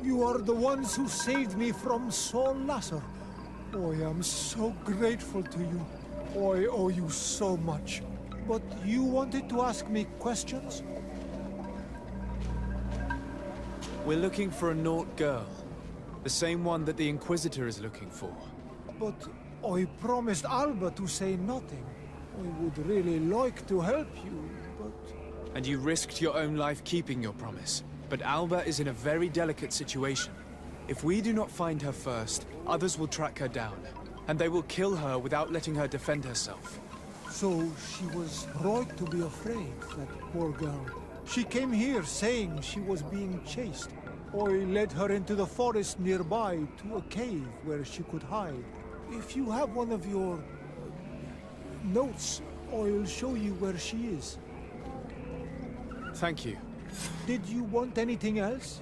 You are the ones who saved me from Saul Lasser. Oh, I am so grateful to you. Oh, I owe you so much. But you wanted to ask me questions? We're looking for a Naut girl. The same one that the Inquisitor is looking for. But I promised Alba to say nothing. I would really like to help you, but... And you risked your own life keeping your promise. But Alba is in a very delicate situation. If we do not find her first, others will track her down. And they will kill her without letting her defend herself. So she was right to be afraid, that poor girl. She came here saying she was being chased. I led her into the forest nearby to a cave where she could hide. If you have one of your... notes, I'll show you where she is. Thank you. Did you want anything else?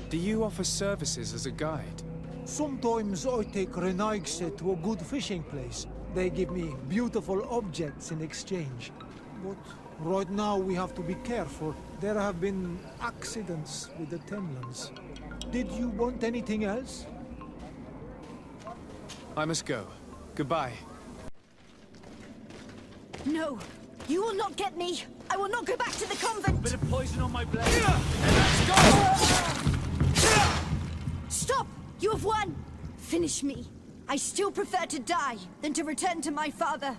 Do you offer services as a guide? Sometimes I take Renaigse to a good fishing place. They give me beautiful objects in exchange. But right now we have to be careful. There have been accidents with the Temlans. Did you want anything else? I must go. Goodbye. No! You will not get me! I will not go back to the convent! Bit of poison on my blade. Let's go! Stop! You have won! Finish me. I still prefer to die than to return to my father.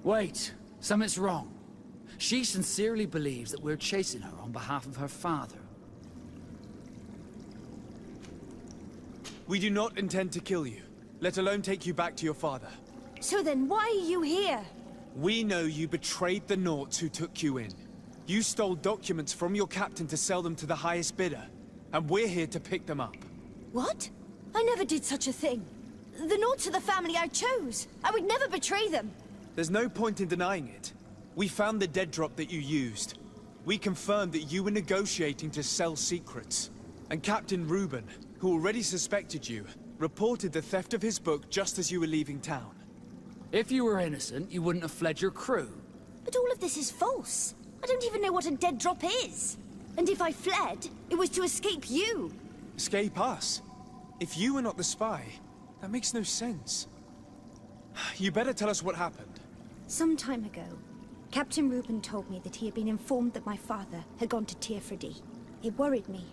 Wait, something's wrong. She sincerely believes that we're chasing her on behalf of her father. We do not intend to kill you, let alone take you back to your father. So then why are you here? We know you betrayed the Nauts who took you in. You stole documents from your captain to sell them to the highest bidder, and we're here to pick them up. What? I never did such a thing. The Nauts are the family I chose. I would never betray them. There's no point in denying it. We found the dead drop that you used. We confirmed that you were negotiating to sell secrets. And Captain Reuben, who already suspected you, reported the theft of his book just as you were leaving town. If you were innocent, you wouldn't have fled your crew. But all of this is false. I don't even know what a dead drop is. And if I fled, it was to escape you. Escape us? If you were not the spy, that makes no sense. You better tell us what happened. Some time ago, Captain Reuben told me that he had been informed that my father had gone to Teerfredi. It worried me.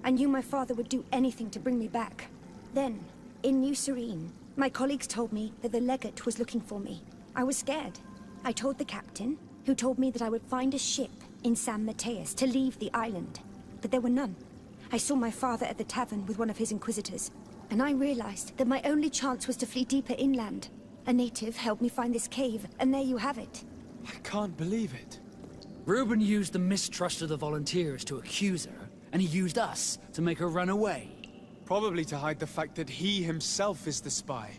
I knew my father would do anything to bring me back. Then, in New Serene, my colleagues told me that the legate was looking for me. I was scared. I told the captain, who told me that I would find a ship in San Mateus to leave the island. But there were none. I saw my father at the tavern with one of his inquisitors, and I realized that my only chance was to flee deeper inland. A native helped me find this cave, and there you have it. I can't believe it. Reuben used the mistrust of the volunteers to accuse her, and he used us to make her run away. Probably to hide the fact that he himself is the spy.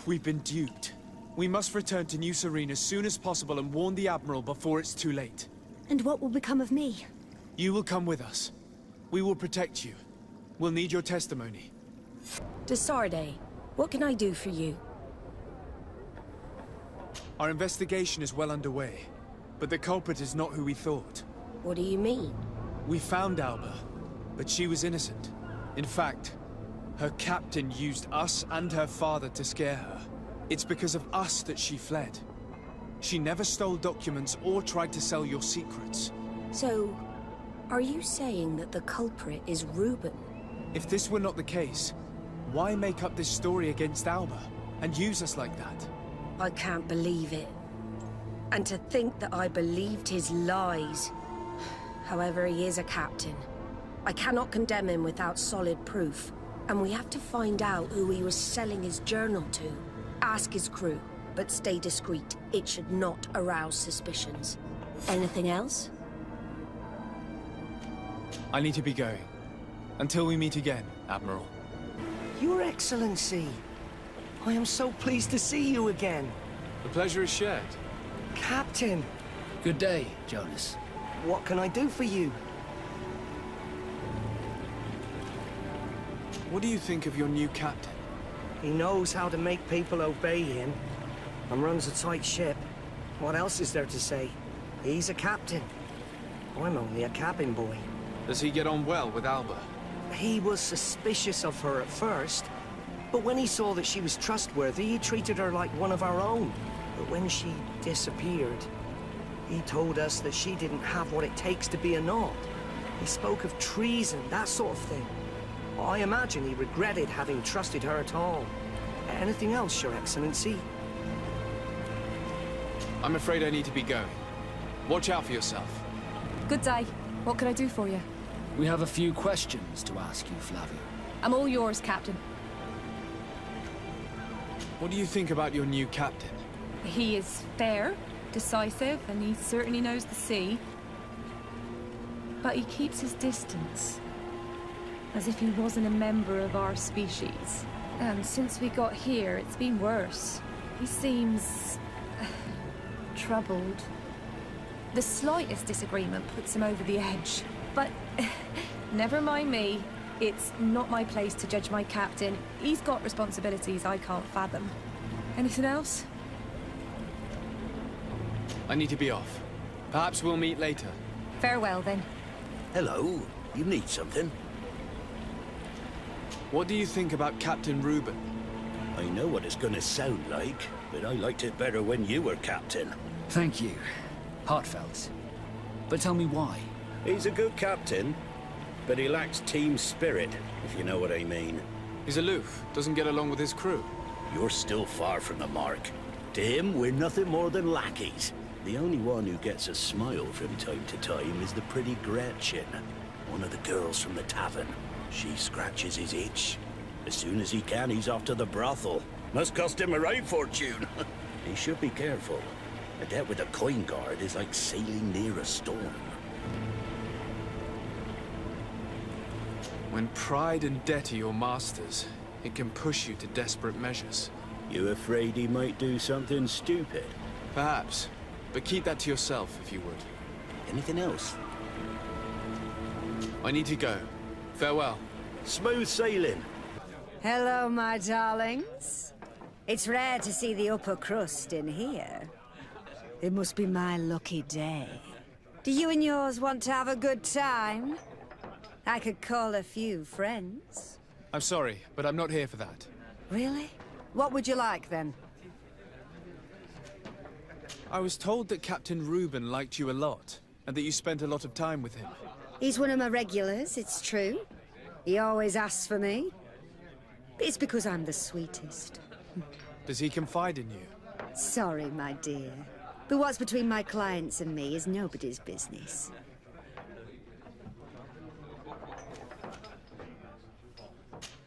We've been duped. We must return to New Serene as soon as possible and warn the Admiral before it's too late. And what will become of me? You will come with us. We will protect you. We'll need your testimony. Desarde, what can I do for you? Our investigation is well underway, but the culprit is not who we thought. What do you mean? We found Alba, but she was innocent. In fact, her captain used us and her father to scare her. It's because of us that she fled. She never stole documents or tried to sell your secrets. So, are you saying that the culprit is Reuben? If this were not the case, why make up this story against Alba and use us like that? I can't believe it. And to think that I believed his lies. However, he is a captain. I cannot condemn him without solid proof. And we have to find out who he was selling his journal to. Ask his crew, but stay discreet. It should not arouse suspicions. Anything else? I need to be going. Until we meet again, Admiral. Your Excellency, I am so pleased to see you again. The pleasure is shared. Captain, Good day, Jonas. what can I do for you? What do you think of your new captain? He knows how to make people obey him, and runs a tight ship. What else is there to say? He's a captain. I'm only a cabin boy. Does he get on well with Alba? He was suspicious of her at first, but when he saw that she was trustworthy, he treated her like one of our own. But when she disappeared, he told us that she didn't have what it takes to be a Nord. He spoke of treason, that sort of thing. I imagine he regretted having trusted her at all. Anything else, Your Excellency? I'm afraid I need to be going. Watch out for yourself. Good day. What can I do for you? We have a few questions to ask you, Flavio. I'm all yours, Captain. What do you think about your new captain? He is fair, decisive, and he certainly knows the sea. But he keeps his distance. As if he wasn't a member of our species. And since we got here, it's been worse. He seems... troubled. The slightest disagreement puts him over the edge. But never mind me. It's not my place to judge my captain. He's got responsibilities I can't fathom. Anything else? I need to be off. Perhaps we'll meet later. Farewell, then. Hello, you need something? What do you think about Captain Reuben? I know what it's gonna sound like, but I liked it better when you were captain. Thank you. Heartfelt. But tell me why. He's a good captain, but he lacks team spirit, if you know what I mean. He's aloof, doesn't get along with his crew. You're still far from the mark. To him, we're nothing more than lackeys. The only one who gets a smile from time to time is the pretty Gretchen, one of the girls from the tavern. She scratches his itch. As soon as he can, he's off to the brothel. Must cost him a right fortune. He should be careful. A debt with a coin guard is like sailing near a storm. When pride and debt are your masters, it can push you to desperate measures. You afraid he might do something stupid? Perhaps, but keep that to yourself if you would. Anything else? I need to go. Farewell. Smooth sailing. Hello, my darlings. It's rare to see the upper crust in here. It must be my lucky day. Do you and yours want to have a good time? I could call a few friends. I'm sorry, but I'm not here for that. Really? What would you like, then? I was told that Captain Reuben liked you a lot, and that you spent a lot of time with him. He's one of my regulars, it's true. He always asks for me. It's because I'm the sweetest. Does he confide in you? Sorry, my dear. But what's between my clients and me is nobody's business.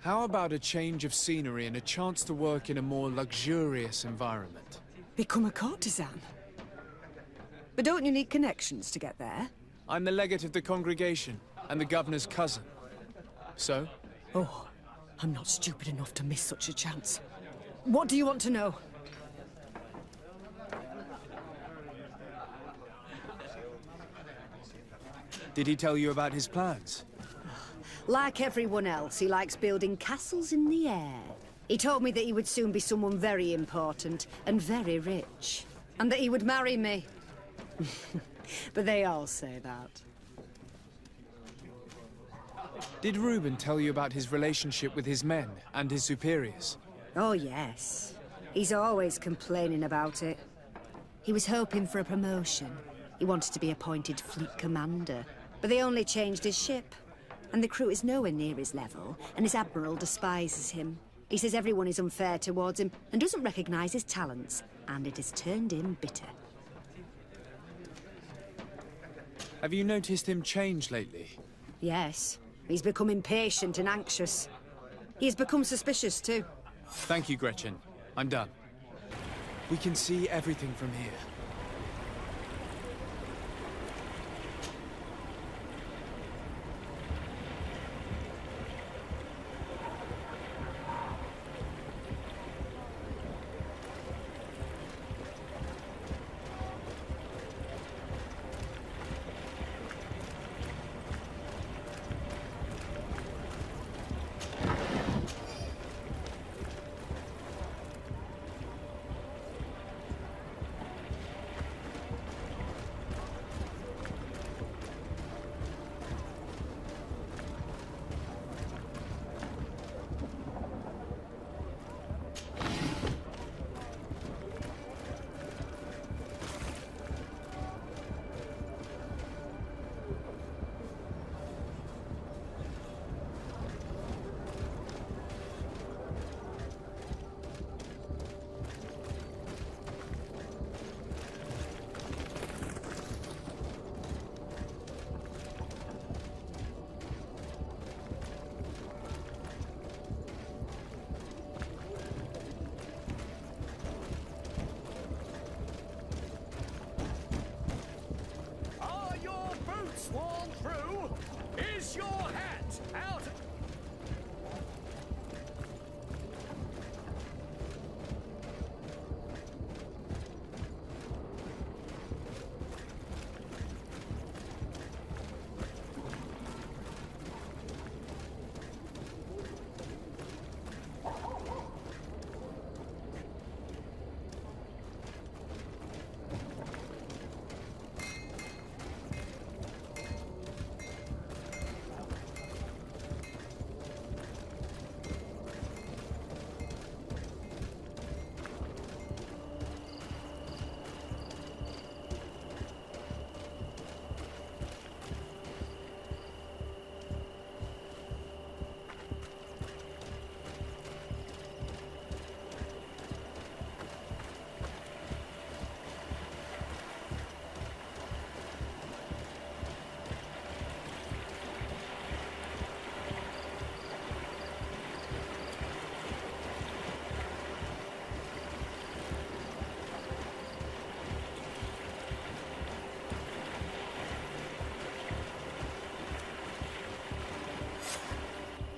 How about a change of scenery and a chance to work in a more luxurious environment? Become a courtesan? But don't you need connections to get there? I'm the legate of the congregation, and the governor's cousin. So? Oh, I'm not stupid enough to miss such a chance. What do you want to know? Did he tell you about his plans? Like everyone else, he likes building castles in the air. He told me that he would soon be someone very important and very rich. And that he would marry me. But they all say that. Did Reuben tell you about his relationship with his men and his superiors? Oh, yes. He's always complaining about it. He was hoping for a promotion. He wanted to be appointed fleet commander. But they only changed his ship. And the crew is nowhere near his level, and his admiral despises him. He says everyone is unfair towards him and doesn't recognize his talents, and it has turned him bitter. Have you noticed him change lately? Yes. He's become impatient and anxious. He has become suspicious, too. Thank you, Gretchen. I'm done. We can see everything from here.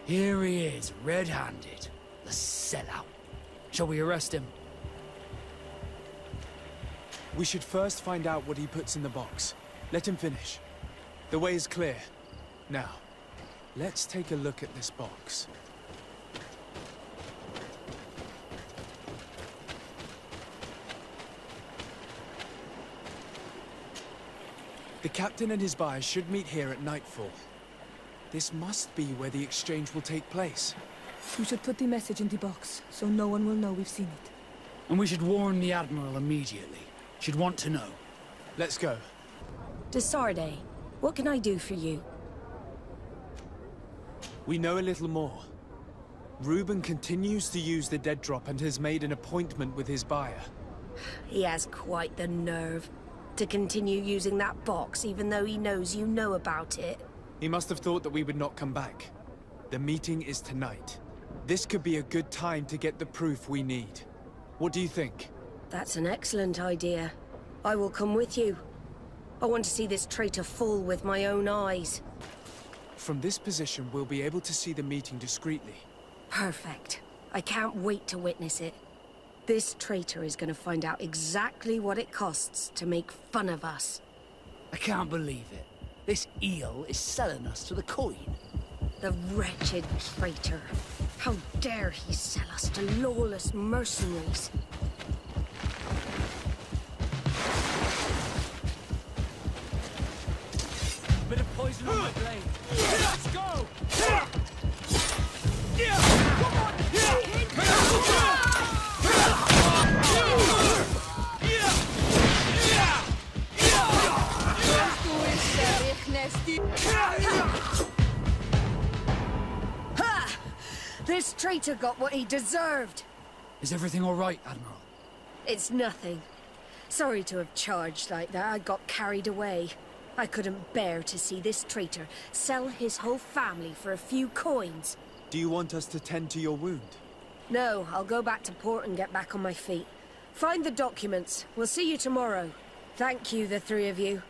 Here he is, red-handed. The sellout. Shall we arrest him? We should first find out what he puts in the box. Let him finish. The way is clear. Now, let's take a look at this box. The captain and his buyer should meet here at nightfall. This must be where the exchange will take place. We should put the message in the box, so no one will know we've seen it. And we should warn the Admiral immediately. She'd want to know. Let's go. De Sardet, what can I do for you? We know a little more. Reuben continues to use the dead drop and has made an appointment with his buyer. He has quite the nerve to continue using that box even though he knows you know about it. He must have thought that we would not come back. The meeting is tonight. This could be a good time to get the proof we need. What do you think? That's an excellent idea. I will come with you. I want to see this traitor fall with my own eyes. From this position, we'll be able to see the meeting discreetly. Perfect. I can't wait to witness it. This traitor is going to find out exactly what it costs to make fun of us. I can't believe it. This eel is selling us to the coin. The wretched traitor. How dare he sell us to lawless mercenaries? Bit of poison on my blade. Let's go! Ha! This traitor got what he deserved. Is everything all right, Admiral? It's nothing. Sorry to have charged like that. I got carried away. I couldn't bear to see this traitor sell his whole family for a few coins. Do you want us to tend to your wound? No, I'll go back to port and get back on my feet. Find the documents. We'll see you tomorrow. Thank you, the three of you.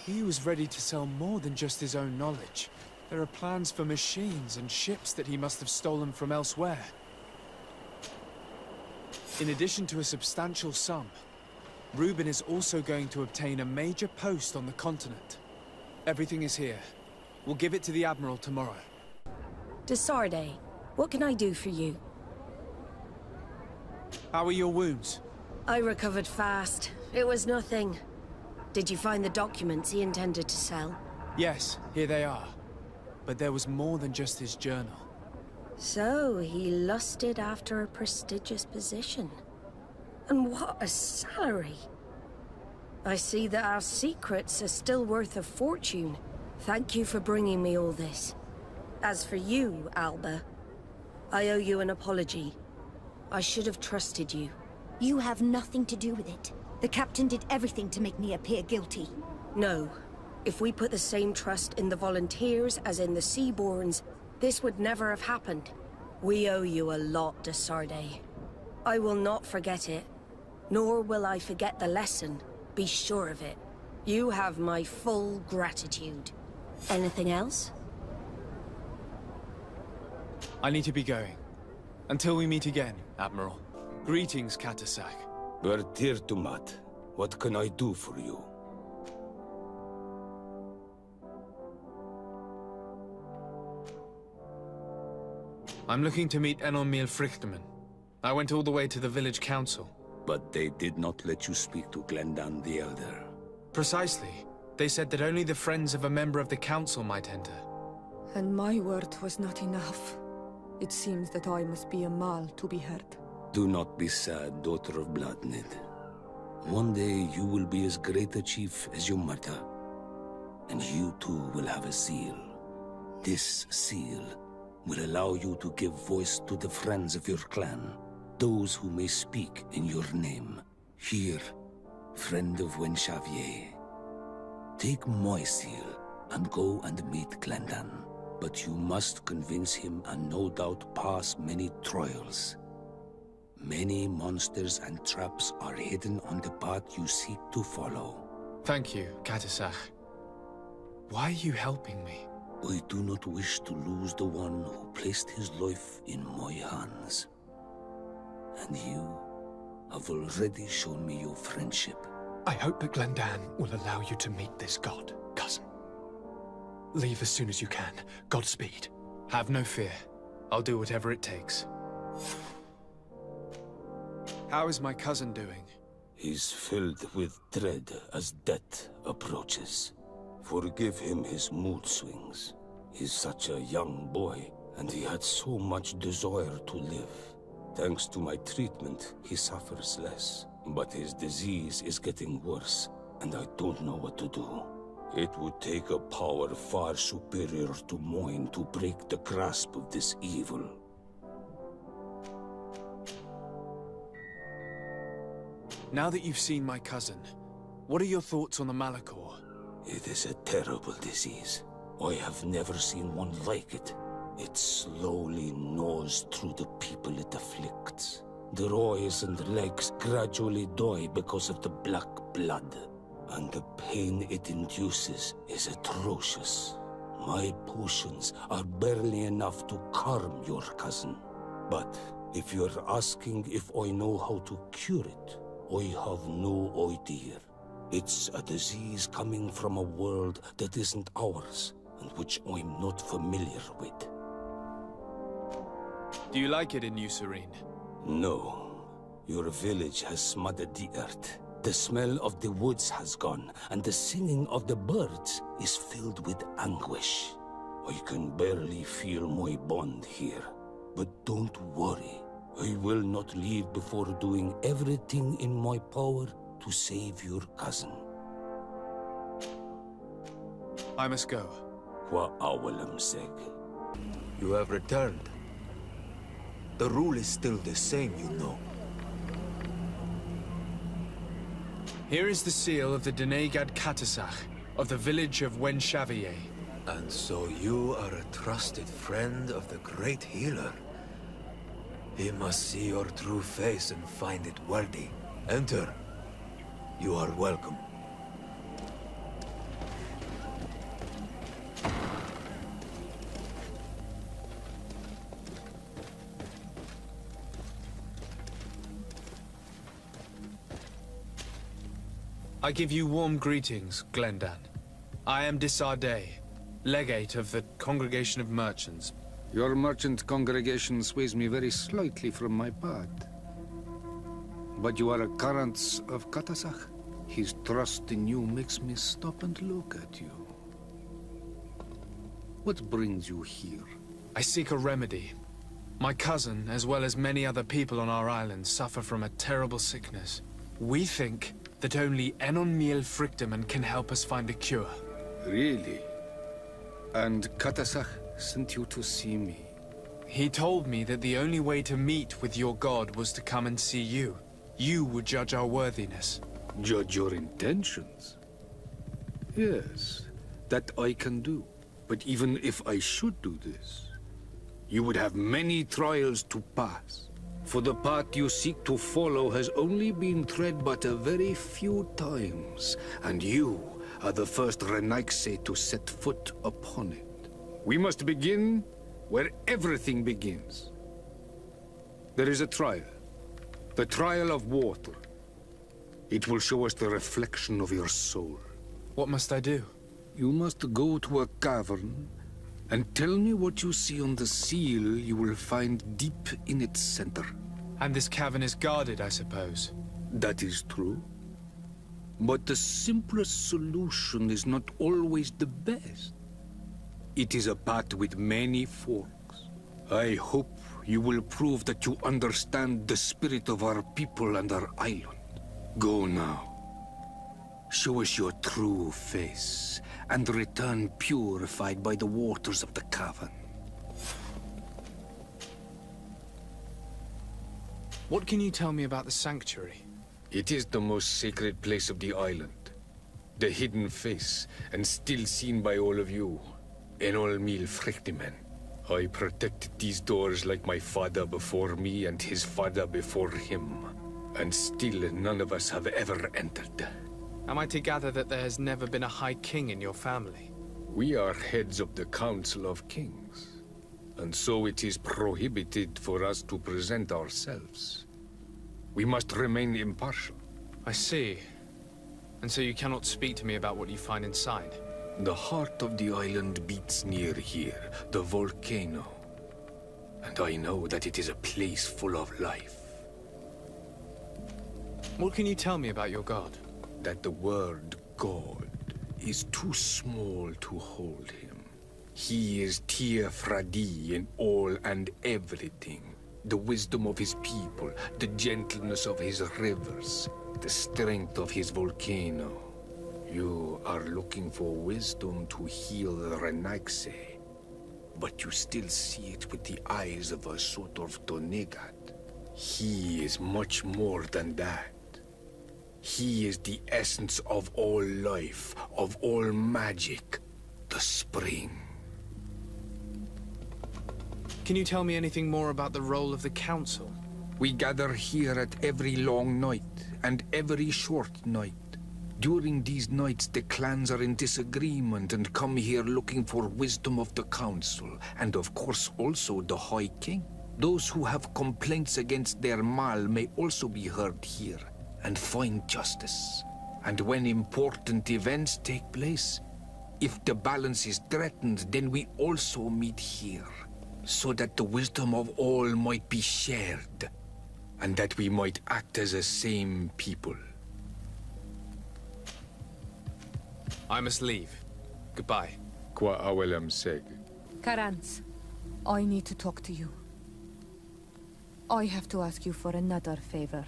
He was ready to sell more than just his own knowledge. There are plans for machines and ships that he must have stolen from elsewhere. In addition to a substantial sum, Reuben is also going to obtain a major post on the continent. Everything is here. We'll give it to the Admiral tomorrow. De Sardet, what can I do for you? How are your wounds? I recovered fast. It was nothing. Did you find the documents he intended to sell? Yes, here they are. But there was more than just his journal. So, he lusted after a prestigious position. And what a salary! I see that our secrets are still worth a fortune. Thank you for bringing me all this. As for you, Alba, I owe you an apology. I should have trusted you. You have nothing to do with it. The captain did everything to make me appear guilty. No. If we put the same trust in the volunteers as in the Seaborns, this would never have happened. We owe you a lot, de Sardet. I will not forget it. Nor will I forget the lesson. Be sure of it. You have my full gratitude. Anything else? I need to be going. Until we meet again, Admiral. Greetings, Katasak. Bertir Tumat, what can I do for you? I'm looking to meet Enomil Frichtman. I went all the way to the village council. But they did not let you speak to Glendan the Elder. Precisely. They said that only the friends of a member of the council might enter. And my word was not enough. It seems that I must be a Mal to be heard. Do not be sad, daughter of Bloodnid. One day you will be as great a chief as your mother. And you too will have a seal. This seal will allow you to give voice to the friends of your clan. Those who may speak in your name. Here, friend of Wenxavier. Take my seal and go and meet Glendan. But you must convince him and no doubt pass many trials. Many monsters and traps are hidden on the path you seek to follow. Thank you, Katasach. Why are you helping me? I do not wish to lose the one who placed his life in my hands. And you have already shown me your friendship. I hope that Glendan will allow you to meet this god, cousin. Leave as soon as you can. Godspeed. Have no fear. I'll do whatever it takes. How is my cousin doing? He's filled with dread as death approaches. Forgive him his mood swings. He's such a young boy, and he had so much desire to live. Thanks to my treatment, he suffers less. But his disease is getting worse, and I don't know what to do. It would take a power far superior to mine to break the grasp of this evil. Now that you've seen my cousin, what are your thoughts on the Malachor? It is a terrible disease. I have never seen one like it. It slowly gnaws through the people it afflicts. Their eyes and legs gradually die because of the black blood. And the pain it induces is atrocious. My potions are barely enough to calm your cousin. But if you're asking if I know how to cure it, I have no idea. It's a disease coming from a world that isn't ours, and which I'm not familiar with. Do you like it in New Serene? No. Your village has smothered the earth. The smell of the woods has gone, and the singing of the birds is filled with anguish. I can barely feel my bond here. But don't worry. I will not leave before doing everything in my power to save your cousin. I must go. Wa awalam seg. You have returned. The rule is still the same, you know. Here is the seal of the Denegad Katasach of the village of Wenshavier. And so you are a trusted friend of the great healer. He must see your true face and find it worthy. Enter. You are welcome. I give you warm greetings, Glendan. I am Disarday, legate of the Congregation of Merchants. Your merchant congregation sways me very slightly from my path. But you are a current of Katasach. His trust in you makes me stop and look at you. What brings you here? I seek a remedy. My cousin, as well as many other people on our island, suffer from a terrible sickness. We think that only Enon Miel Frictamen can help us find a cure. Really? And Katasach sent you to see me? He told me that the only way to meet with your god was to come and see you. You would judge our worthiness. Judge your intentions? Yes, that I can do. But even if I should do this, you would have many trials to pass. For the path you seek to follow has only been tread but a very few times, and you are the first Renaigse to set foot upon it. We must begin where everything begins. There is a trial. The trial of water. It will show us the reflection of your soul. What must I do? You must go to a cavern and tell me what you see on the seal you will find deep in its center. And this cavern is guarded, I suppose. That is true. But the simplest solution is not always the best. It is a path with many forks. I hope you will prove that you understand the spirit of our people and our island. Go now. Show us your true face, and return purified by the waters of the cavern. What can you tell me about the sanctuary? It is the most sacred place of the island. The hidden face, and still seen by all of you. Enol Mil Frictimen. I protected these doors like my father before me and his father before him. And still none of us have ever entered. Am I to gather that there has never been a High King in your family? We are heads of the Council of Kings. And so it is prohibited for us to present ourselves. We must remain impartial. I see. And so you cannot speak to me about what you find inside? The heart of the island beats near here, the volcano. And I know that it is a place full of life. What can you tell me about your god? That the word God is too small to hold him. He is Tyr Fradi in all and everything. The wisdom of his people, the gentleness of his rivers, the strength of his volcano. You are looking for wisdom to heal the Renaigse, but you still see it with the eyes of a sort of Donegat. He is much more than that. He is the essence of all life, of all magic, the spring. Can you tell me anything more about the role of the Council? We gather here at every long night, and every short night. During these nights, the clans are in disagreement and come here looking for wisdom of the Council, and of course also the High King. Those who have complaints against their Mal may also be heard here, and find justice. And when important events take place, if the balance is threatened, then we also meet here, so that the wisdom of all might be shared, and that we might act as a same people. I must leave. Goodbye. Qua awelam seg. Karans, I need to talk to you. I have to ask you for another favor.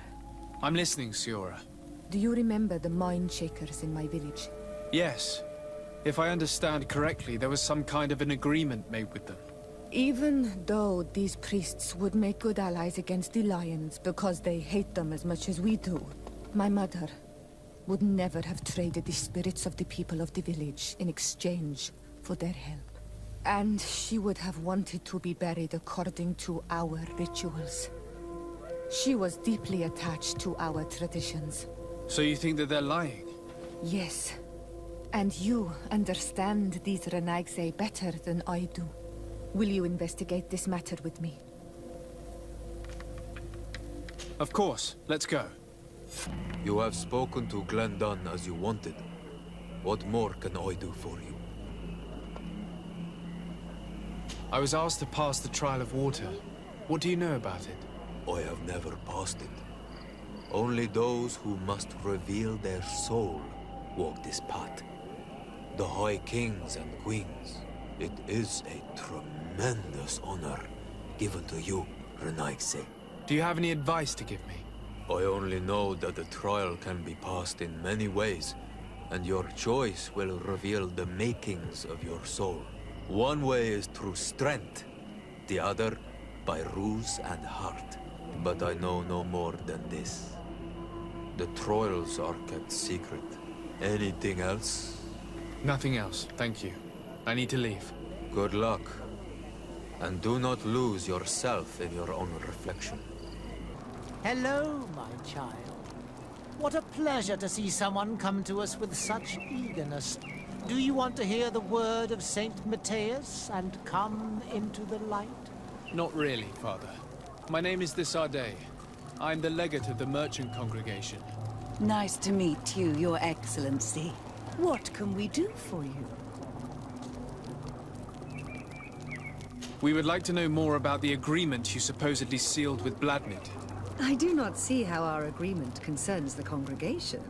I'm listening, Siora. Do you remember the mind shakers in my village? Yes. If I understand correctly, there was some kind of an agreement made with them. Even though these priests would make good allies against the Lions because they hate them as much as we do, my mother would never have traded the spirits of the people of the village in exchange for their help. And she would have wanted to be buried according to our rituals. She was deeply attached to our traditions. So you think that they're lying? Yes. And you understand these Renaigse better than I do. Will you investigate this matter with me? Of course. Let's go. You have spoken to Glendon as you wanted. What more can I do for you? I was asked to pass the trial of water. What do you know about it? I have never passed it. Only those who must reveal their soul walk this path. The High Kings and Queens. It is a tremendous honor given to you, Renaigse. Do you have any advice to give me? I only know that the trial can be passed in many ways, and your choice will reveal the makings of your soul. One way is through strength, the other by ruse and heart. But I know no more than this. The trials are kept secret. Anything else? Nothing else, thank you. I need to leave. Good luck. And do not lose yourself in your own reflection. Hello, my child. What a pleasure to see someone come to us with such eagerness. Do you want to hear the word of Saint Matthias and come into the light? Not really, Father. My name is Desardet. I'm the legate of the merchant congregation. Nice to meet you, Your Excellency. What can we do for you? We would like to know more about the agreement you supposedly sealed with Bladnid. I do not see how our agreement concerns the congregation.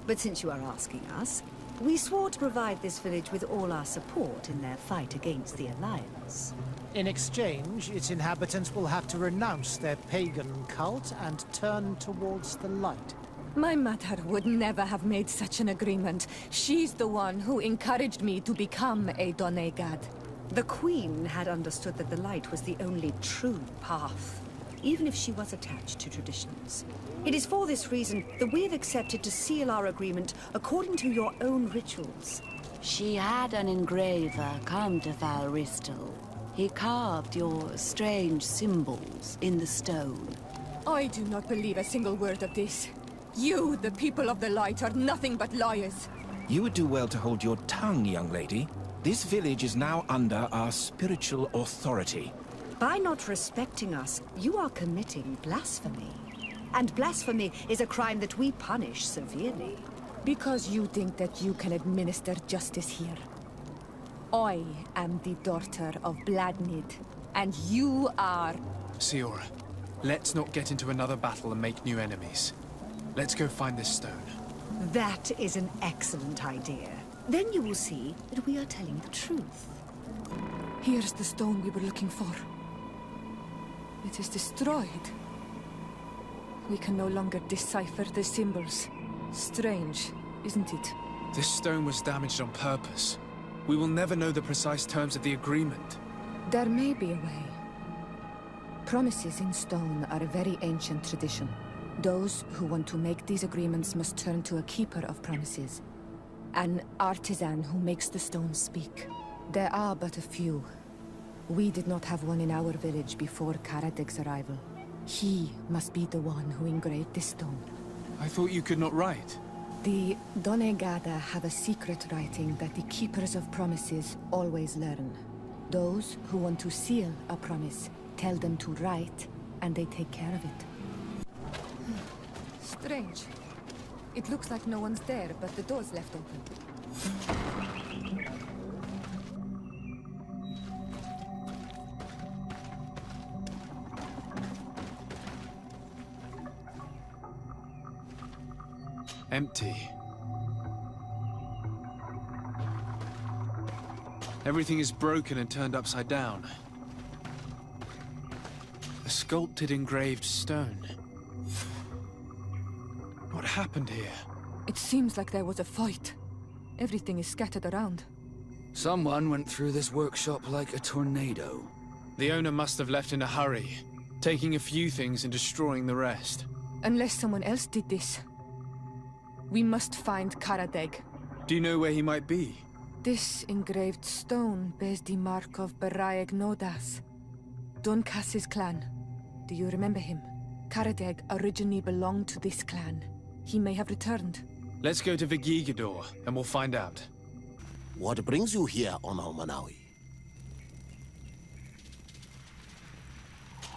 But since you are asking us, we swore to provide this village with all our support in their fight against the Alliance. In exchange, its inhabitants will have to renounce their pagan cult and turn towards the light. My mother would never have made such an agreement. She's the one who encouraged me to become a Donegad. The Queen had understood that the light was the only true path, even if she was attached to traditions. It is for this reason that we have accepted to seal our agreement according to your own rituals. She had an engraver come to Val Ristal. He carved your strange symbols in the stone. I do not believe a single word of this. You, the people of the light, are nothing but liars. You would do well to hold your tongue, young lady. This village is now under our spiritual authority. By not respecting us, you are committing blasphemy. And blasphemy is a crime that we punish severely. Because you think that you can administer justice here. I am the daughter of Bladnid, and you are... Siora, let's not get into another battle and make new enemies. Let's go find this stone. That is an excellent idea. Then you will see that we are telling the truth. Here's the stone we were looking for. It is destroyed. We can no longer decipher the symbols. Strange, isn't it? This stone was damaged on purpose. We will never know the precise terms of the agreement. There may be a way. Promises in stone are a very ancient tradition. Those who want to make these agreements must turn to a keeper of promises. An artisan who makes the stones speak. There are but a few. We did not have one in our village before Karadeg's arrival. He must be the one who engraved this stone. I thought you could not write. The Donegada have a secret writing that the keepers of promises always learn. Those who want to seal a promise tell them to write, and they take care of it. Strange. It looks like no one's there, but the door's left open. Empty. Everything is broken and turned upside down. A sculpted engraved stone. What happened here? It seems like there was a fight. Everything is scattered around. Someone went through this workshop like a tornado. The owner must have left in a hurry, taking a few things and destroying the rest. Unless someone else did this. We must find Karadeg. Do you know where he might be? This engraved stone bears the mark of Baraeg Nodas, Duncass's clan. Do you remember him? Karadeg originally belonged to this clan. He may have returned. Let's go to Vigigador, and we'll find out. What brings you here, Ono Manawi?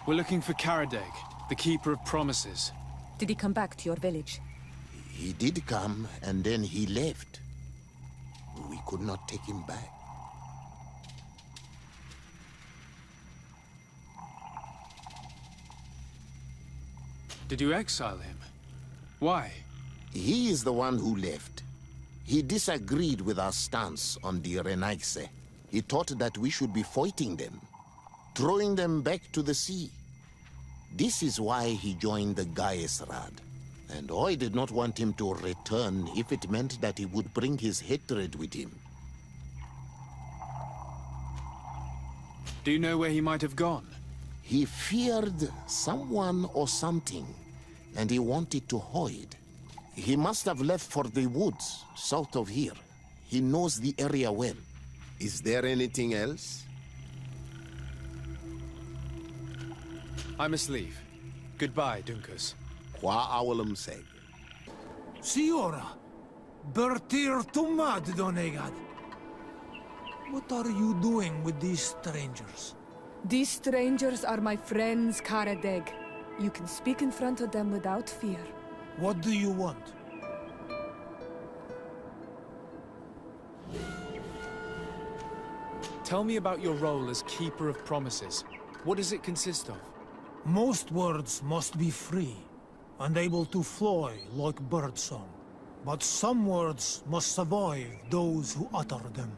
We're looking for Karadeg, the Keeper of Promises. Did he come back to your village? He did come, and then he left. We could not take him back. Did you exile him? Why? He is the one who left. He disagreed with our stance on the Renaise. He thought that we should be fighting them, throwing them back to the sea. This is why he joined the Gaesrad. And I did not want him to return if it meant that he would bring his hatred with him. Do you know where he might have gone? He feared someone or something, and he wanted to hide. He must have left for the woods, south of here. He knows the area well. Is there anything else? I must leave. Goodbye, Dunkas. Qua awalum seg. Siora, Bertir Tumad Donegad. What are you doing with these strangers? These strangers are my friends, Karadeg. You can speak in front of them without fear. What do you want? Tell me about your role as Keeper of Promises. What does it consist of? Most words must be free, and able to fly like birdsong. But some words must survive those who utter them.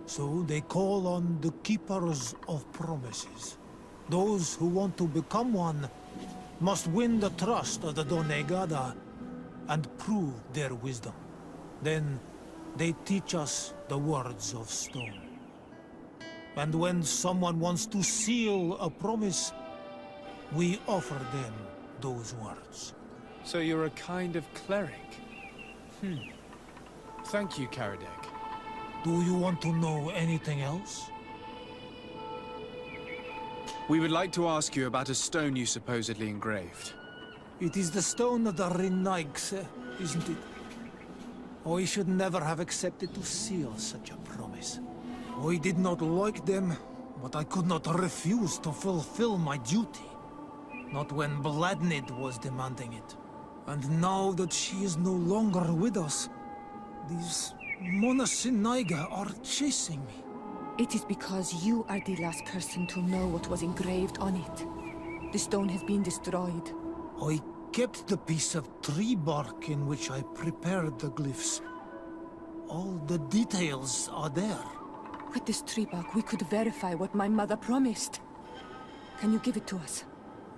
So they call on the Keepers of Promises. Those who want to become one must win the trust of the Donegada and prove their wisdom. Then they teach us the words of stone. And when someone wants to seal a promise, we offer them those words. So you're a kind of cleric? Thank you, Karadeg. Do you want to know anything else? We would like to ask you about a stone you supposedly engraved. It is the stone of the Renaigse, isn't it? I should never have accepted to seal such a promise. I did not like them, but I could not refuse to fulfill my duty. Not when Bladnid was demanding it. And now that she is no longer with us, these Monasinaiga are chasing me. It is because you are the last person to know what was engraved on it. The stone has been destroyed. I kept the piece of tree bark in which I prepared the glyphs. All the details are there. With this tree bark, we could verify what my mother promised. Can you give it to us?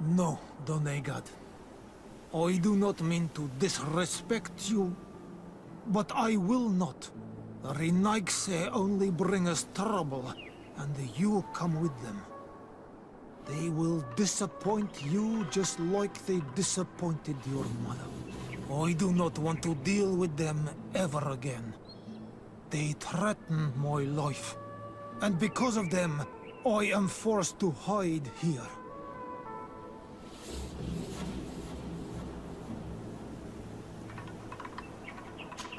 No, Donegad. I do not mean to disrespect you, but I will not. The Renaigse only bring us trouble, and you come with them. They will disappoint you just like they disappointed your mother. I do not want to deal with them ever again. They threaten my life, and because of them, I am forced to hide here.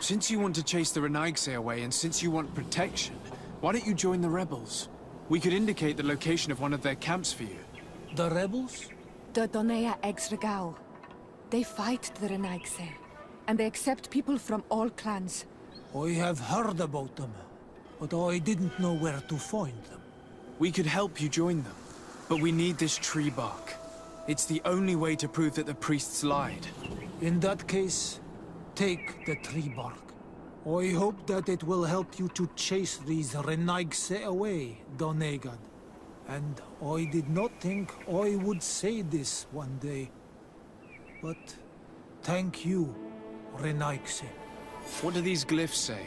Since you want to chase the Renaigse away, and since you want protection, why don't you join the rebels? We could indicate the location of one of their camps for you. The rebels? The Donea Exregao. They fight the Renaigse, and they accept people from all clans. I have heard about them, but I didn't know where to find them. We could help you join them, but we need this tree bark. It's the only way to prove that the priests lied. In that case, take the tree bark. I hope that it will help you to chase these Renaigse away, Donegad. And I did not think I would say this one day. But thank you, Renaigse. What do these glyphs say?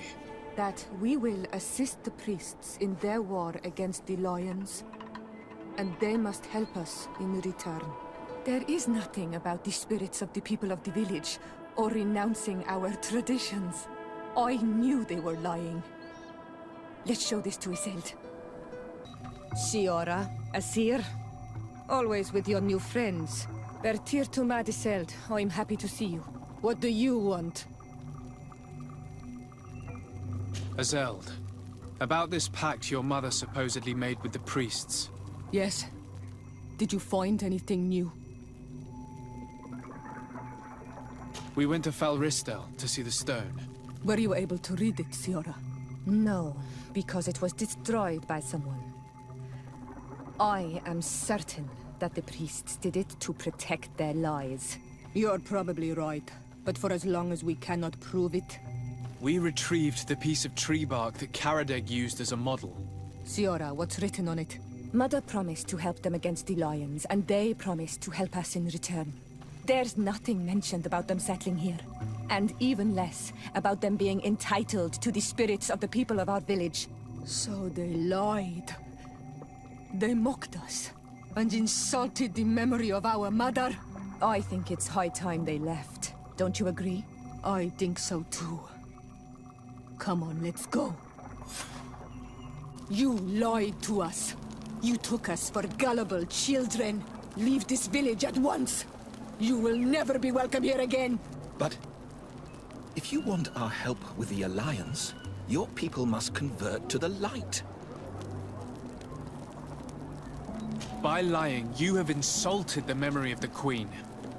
That we will assist the priests in their war against the Lions, and they must help us in return. There is nothing about the spirits of the people of the village, or renouncing our traditions. I knew they were lying. Let's show this to Iselt. Siora, Asir, always with your new friends. Bertir to Mad Iselt, I'm happy to see you. What do you want? Azeld, about this pact your mother supposedly made with the priests. Yes. Did you find anything new? We went to Falristel to see the stone. Were you able to read it, Siora? No, because it was destroyed by someone. I am certain that the priests did it to protect their lies. You're probably right, but for as long as we cannot prove it... We retrieved the piece of tree bark that Karadeg used as a model. Siora, what's written on it? Mother promised to help them against the Lions, and they promised to help us in return. There's nothing mentioned about them settling here. And even less about them being entitled to the spirits of the people of our village. So they lied. They mocked us, and insulted the memory of our mother. I think it's high time they left. Don't you agree? I think so too. Come on, let's go. You lied to us. You took us for gullible children. Leave this village at once. You will never be welcome here again. But if you want our help with the Alliance, your people must convert to the light. By lying, you have insulted the memory of the Queen.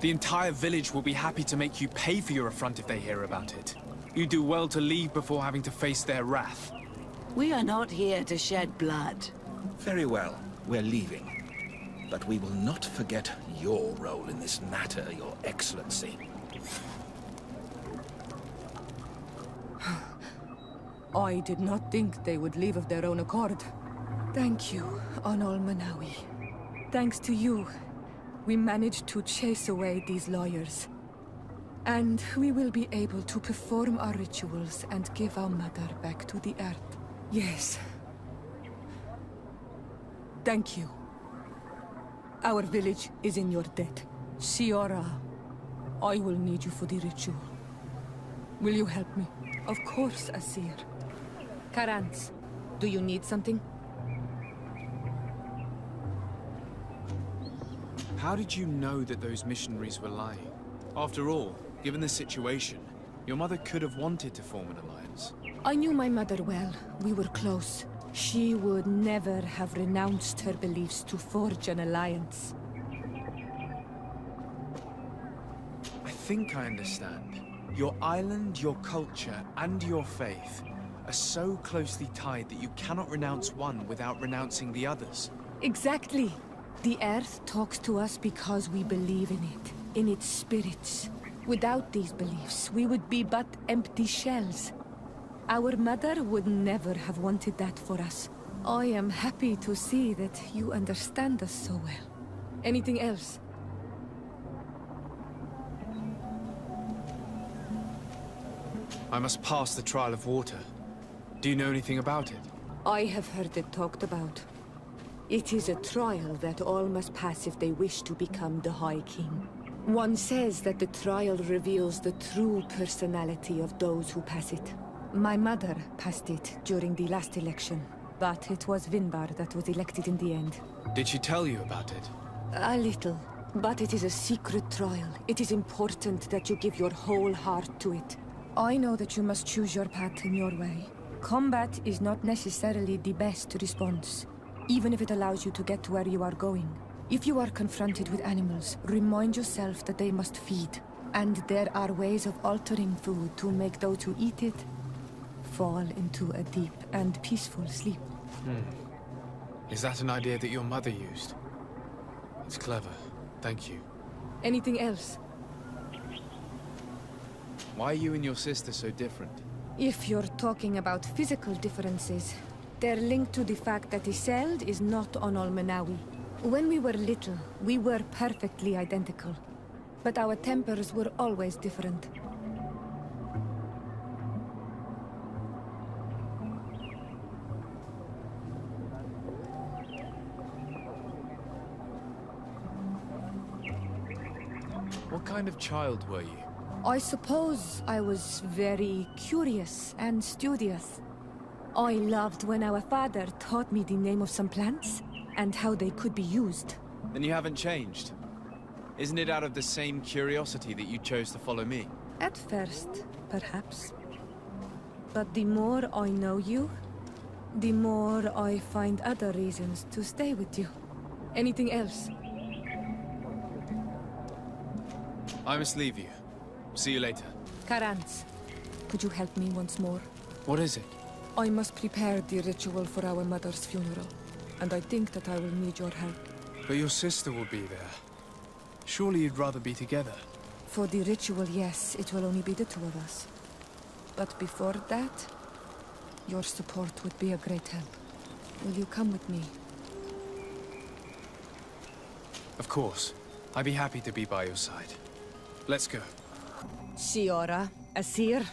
The entire village will be happy to make you pay for your affront if they hear about it. You do well to leave before having to face their wrath. We are not here to shed blood. Very well, we're leaving. But we will not forget your role in this matter, Your Excellency. I did not think they would leave of their own accord. Thank you, Anol Manawi. Thanks to you, we managed to chase away these lawyers. And we will be able to perform our rituals and give our mother back to the earth. Yes. Thank you. Our village is in your debt. Siora, I will need you for the ritual. Will you help me? Of course, Asir. Karans, do you need something? How did you know that those missionaries were lying? After all, given the situation, your mother could have wanted to form an alliance. I knew my mother well. We were close. She would never have renounced her beliefs to forge an alliance. I think I understand. Your island, your culture, and your faith are so closely tied that you cannot renounce one without renouncing the others. Exactly. The Earth talks to us because we believe in it, in its spirits. Without these beliefs, we would be but empty shells. Our mother would never have wanted that for us. I am happy to see that you understand us so well. Anything else? I must pass the trial of water. Do you know anything about it? I have heard it talked about. It is a trial that all must pass if they wish to become the High King. One says that the trial reveals the true personality of those who pass it. My mother passed it during the last election, but it was Vinbar that was elected in the end. Did she tell you about it? A little, but it is a secret trial. It is important that you give your whole heart to it. I know that you must choose your path in your way. Combat is not necessarily the best response, even if it allows you to get to where you are going. If you are confronted with animals, remind yourself that they must feed, and there are ways of altering food to make those who eat it fall into a deep and peaceful sleep. Is that an idea that your mother used? It's clever. Thank you. Anything else? Why are you and your sister so different? If you're talking about physical differences, they're linked to the fact that Isolde is not on Olmenawi. When we were little, we were perfectly identical. But our tempers were always different. What kind of child were you? I suppose I was very curious and studious. I loved when our father taught me the name of some plants and how they could be used. Then you haven't changed. Isn't it out of the same curiosity that you chose to follow me? At first, perhaps. But the more I know you, the more I find other reasons to stay with you. Anything else? I must leave you. See you later. Karantz, could you help me once more? What is it? I must prepare the ritual for our mother's funeral, and I think that I will need your help. But your sister will be there. Surely you'd rather be together. For the ritual, yes, it will only be the two of us. But before that, your support would be a great help. Will you come with me? Of course. I'd be happy to be by your side. Let's go. Siora, Asir,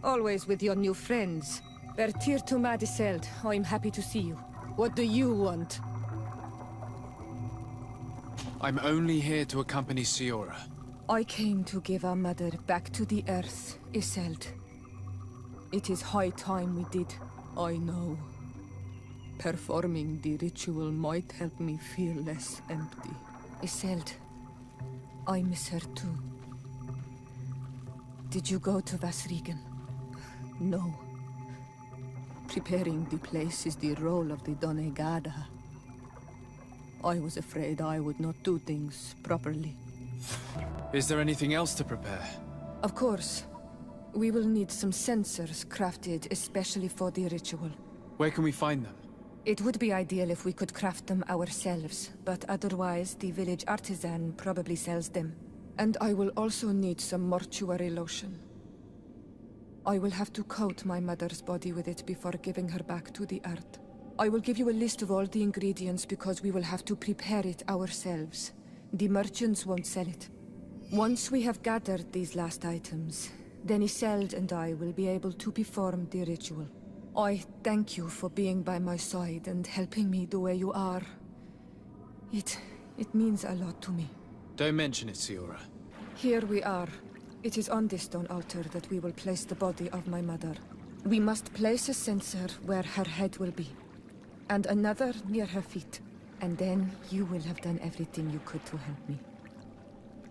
always with your new friends. Bertir to Madiseld, I'm happy to see you. What do you want? I'm only here to accompany Siora. I came to give our mother back to the earth, Isolde. It is high time we did. I know. Performing the ritual might help me feel less empty. Isolde, I miss her too. Did you go to Vasrigan? No. Preparing the place is the role of the Donegada. I was afraid I would not do things properly. Is there anything else to prepare? Of course. We will need some sensors crafted especially for the ritual. Where can we find them? It would be ideal if we could craft them ourselves, but otherwise the village artisan probably sells them. And I will also need some mortuary lotion. I will have to coat my mother's body with it before giving her back to the earth. I will give you a list of all the ingredients because we will have to prepare it ourselves. The merchants won't sell it. Once we have gathered these last items, then Isolde and I will be able to perform the ritual. I thank you for being by my side and helping me the way you are. It means a lot to me. Don't mention it, Siora. Here we are. It is on this stone altar that we will place the body of my mother. We must place a censer where her head will be, and another near her feet. And then you will have done everything you could to help me.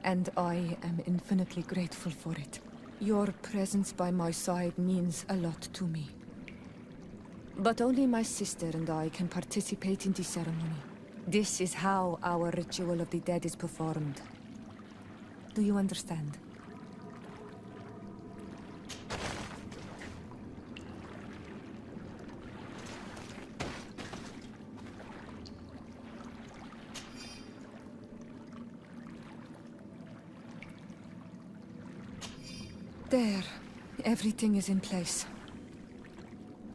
And I am infinitely grateful for it. Your presence by my side means a lot to me. But only my sister and I can participate in the ceremony. This is how our ritual of the dead is performed. Do you understand? There. Everything is in place.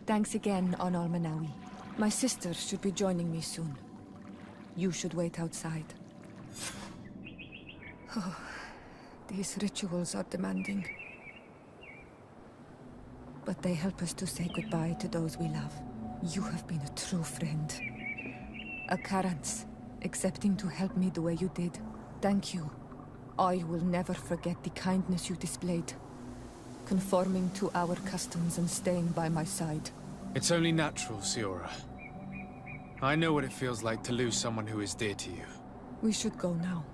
Thanks again, Anal Manawi. My sister should be joining me soon. You should wait outside. Oh, these rituals are demanding. But they help us to say goodbye to those we love. You have been a true friend. A Karans, accepting to help me the way you did. Thank you. I will never forget the kindness you displayed. Conforming to our customs and staying by my side. It's only natural, Siora. I know what it feels like to lose someone who is dear to you. We should go now.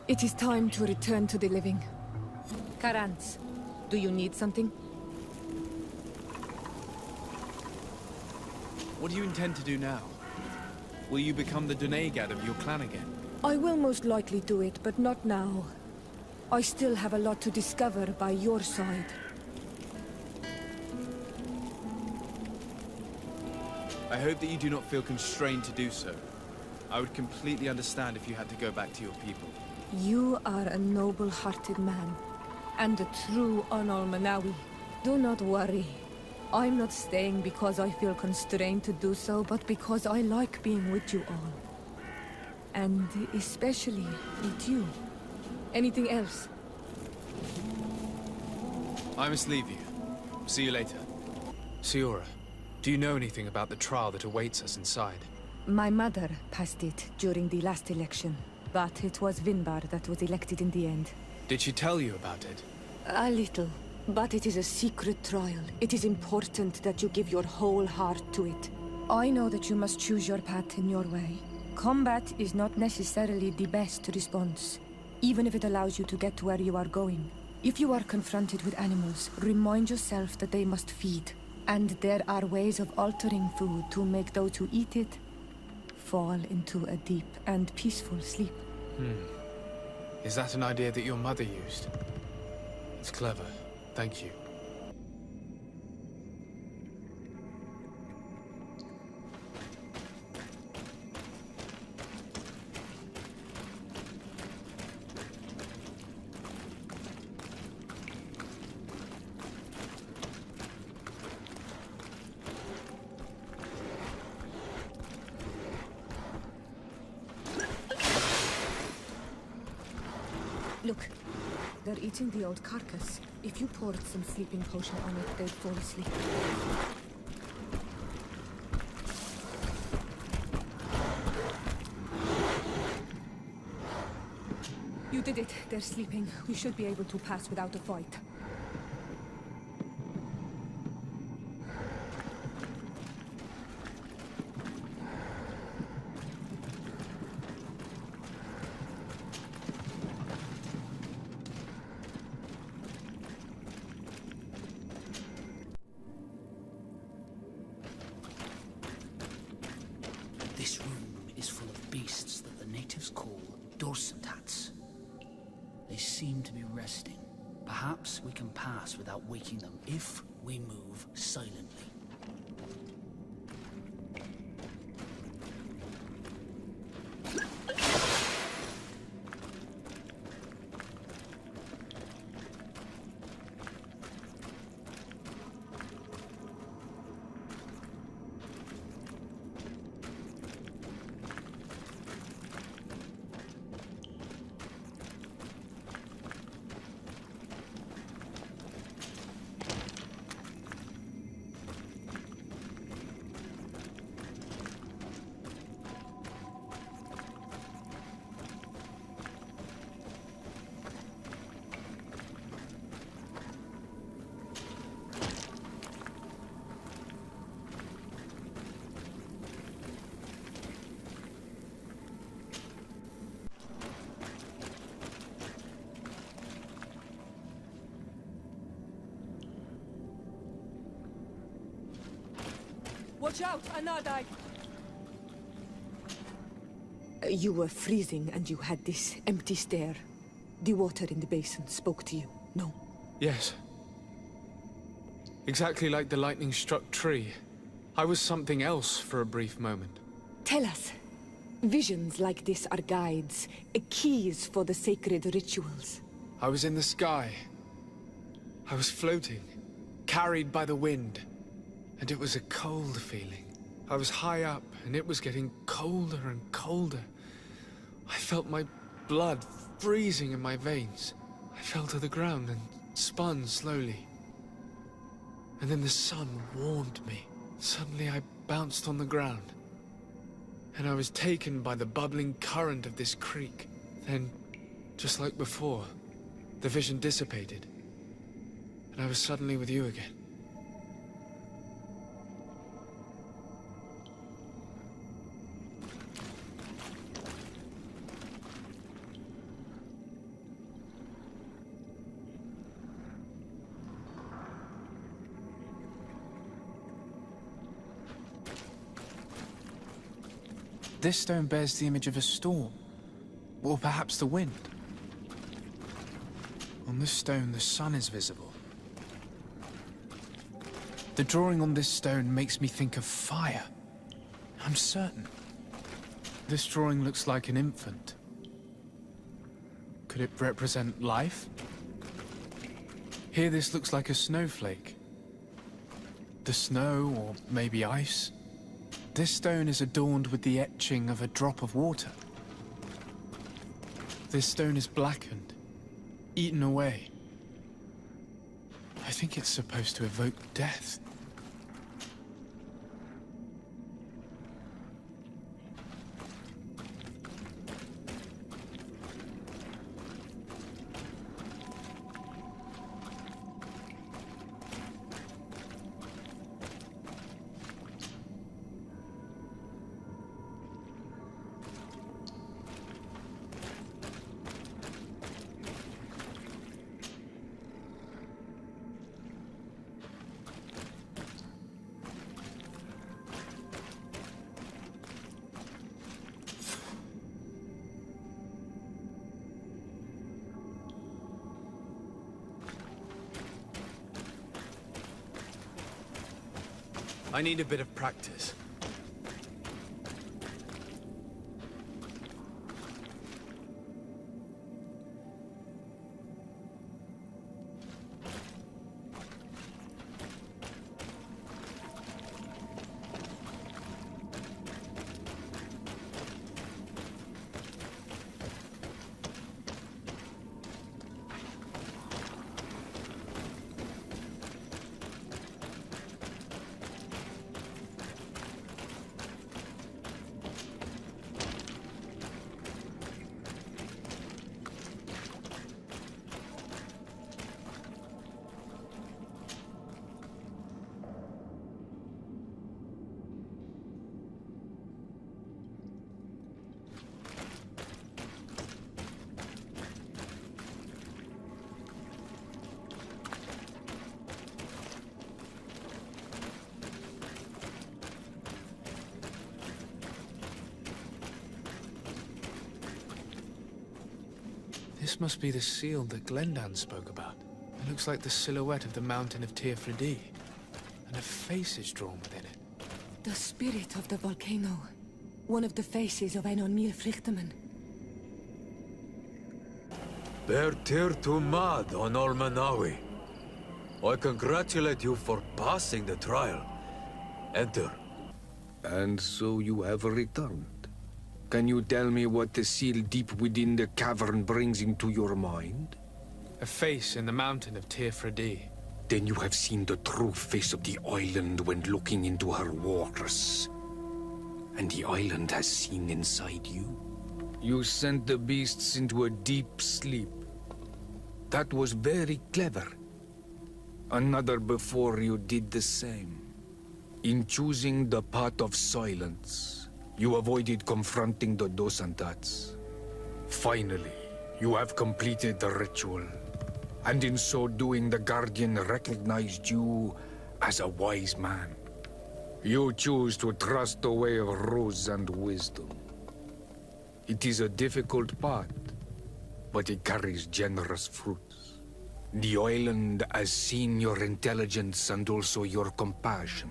It is time to return to the living. Karans, do you need something? What do you intend to do now? Will you become the Dunegad of your clan again? I will most likely do it, but not now. I still have a lot to discover by your side. I hope that you do not feel constrained to do so. I would completely understand if you had to go back to your people. You are a noble-hearted man, and a true Anal Manawi. Do not worry. I'm not staying because I feel constrained to do so, but because I like being with you all. And especially with you. Anything else? I must leave you. See you later. Siora, do you know anything about the trial that awaits us inside? My mother passed it during the last election, but it was Vinbar that was elected in the end. Did she tell you about it? A little, but it is a secret trial. It is important that you give your whole heart to it. I know that you must choose your path in your way. Combat is not necessarily the best response, even if it allows you to get to where you are going. If you are confronted with animals, remind yourself that they must feed. And there are ways of altering food to make those who eat it fall into a deep and peaceful sleep. Is that an idea that your mother used? It's clever. Thank you. Look, they're eating the old carcass. If you poured some sleeping potion on it, they'd fall asleep. You did it. They're sleeping. We should be able to pass without a fight. This room is full of beasts that the natives call dorsentats. They seem to be resting. Perhaps we can pass without waking them if we move silently. Watch out, Anadag! You were freezing and you had this empty stare. The water in the basin spoke to you, no? Yes. Exactly like the lightning-struck tree. I was something else for a brief moment. Tell us. Visions like this are guides, keys for the sacred rituals. I was in the sky. I was floating, carried by the wind. And it was a cold feeling. I was high up, and it was getting colder and colder. I felt my blood freezing in my veins. I fell to the ground and spun slowly. And then the sun warmed me. Suddenly I bounced on the ground. And I was taken by the bubbling current of this creek. Then, just like before, the vision dissipated. And I was suddenly with you again. This stone bears the image of a storm, or perhaps the wind. On this stone, the sun is visible. The drawing on this stone makes me think of fire. I'm certain. This drawing looks like an infant. Could it represent life? Here, this looks like a snowflake. The snow, or maybe ice. This stone is adorned with the etching of a drop of water. This stone is blackened, eaten away. I think it's supposed to evoke death. I need a bit of practice. This must be the seal that Glendan spoke about. It looks like the silhouette of the mountain of Tearfredi, and a face is drawn within it. The spirit of the volcano. One of the faces of Einon Míl-Fríktaman. Bear tear to mad on Olmanawi. I congratulate you for passing the trial. Enter. And so you have returned. Can you tell me what the seal deep within the cavern brings into your mind? A face in the mountain of Tearfredi. Then you have seen the true face of the island when looking into her waters. And the island has seen inside you. You sent the beasts into a deep sleep. That was very clever. Another before you did the same. In choosing the path of silence, you avoided confronting the Dosantats. Finally, you have completed the ritual. And in so doing, the Guardian recognized you as a wise man. You choose to trust the way of rules and wisdom. It is a difficult path, but it carries generous fruits. The island has seen your intelligence and also your compassion.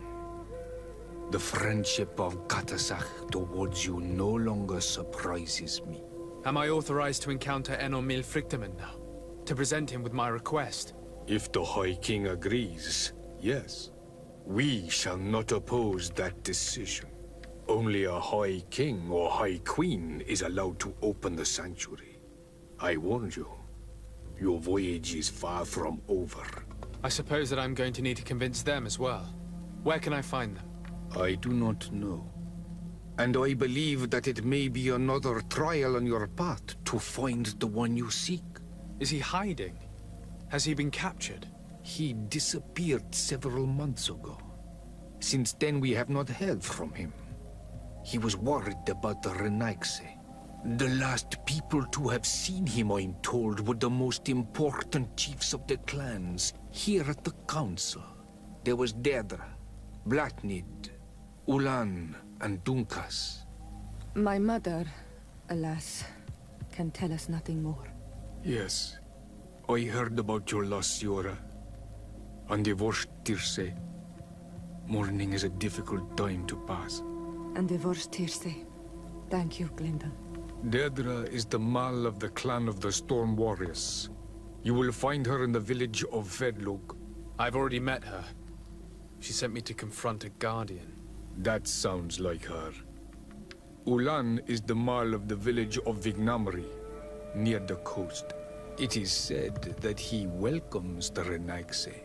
The friendship of Katasach towards you no longer surprises me. Am I authorized to encounter Enormil Frichtemann now? To present him with my request? If the High King agrees, yes. We shall not oppose that decision. Only a High King or High Queen is allowed to open the sanctuary. I warned you. Your voyage is far from over. I suppose that I'm going to need to convince them as well. Where can I find them? I do not know. And I believe that it may be another trial on your path to find the one you seek. Is he hiding? Has he been captured? He disappeared several months ago. Since then we have not heard from him. He was worried about the Renaigse. The last people to have seen him, I'm told, were the most important chiefs of the clans here at the council. There was Deirdre, Blatnid, Ulan, and Dunkas. My mother, alas, can tell us nothing more. Yes, I heard about your loss, Yora. And divorced Tirce. Mourning is a difficult time to pass. And divorced Tirce. Thank you, Glinda. Deirdre is the Mal of the clan of the Storm Warriors. You will find her in the village of Vedlug. I've already met her. She sent me to confront a guardian. That sounds like her. Ulan is the Mal of the village of Vignamri, near the coast. It is said that he welcomes the Renaigse.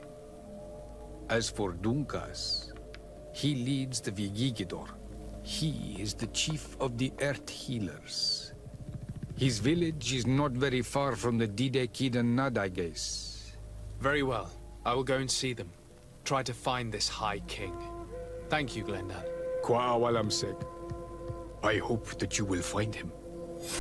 As for Dunkas, he leads the Vigigidor. He is the chief of the Earth Healers. His village is not very far from the Didekid and Nadages. Very well. I will go and see them. Try to find this High King. Thank you, Glendan. Kwa awalamsek. I hope that you will find him.